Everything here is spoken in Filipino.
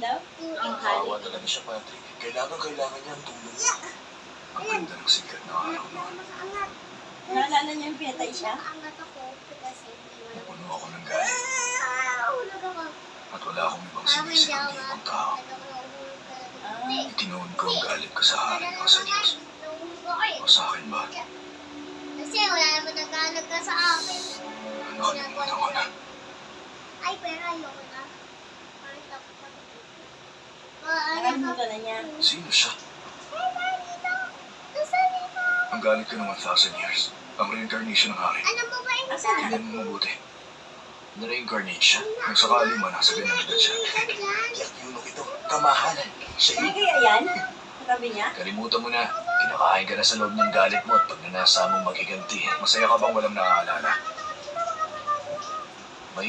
daw? Ang Nakawa halik. talaga siya, Patrick. Kailangan niya ang tulong. Ang ganda ng sikat na araw noon. Naalala niyo yung pinatay siya? Napuno ako ng galit. At wala akong ibang sinisig kundi ibang tao. Itinuon ko ang galit ko sa hari o sa Diyos. O sa akin ba? Kasi wala naman naghanap ka sa akin. Nakalimutan ko na. Ay, pero ayoko na. Parang tapos pa. Nakalimutan na niya. Sino siya? Hey, Marito! Nasaan ito? Ang galit ko ng 1,000 years. Ang reincarnation ng hari. Ano mo ba yung Asan na? Tingnan mo mabuti. Na-reincarnate siya. Kung sakali man, nasa ganang edad siya. Yak yunok ito. Kamahalan. Siya Hindi yun. kaya yan? Katabi niya? Kalimutan mo na. Kinakain ka na sa loob ng galit mo at pag nanasa mong magiganti, masaya ka bang walang naaalala? May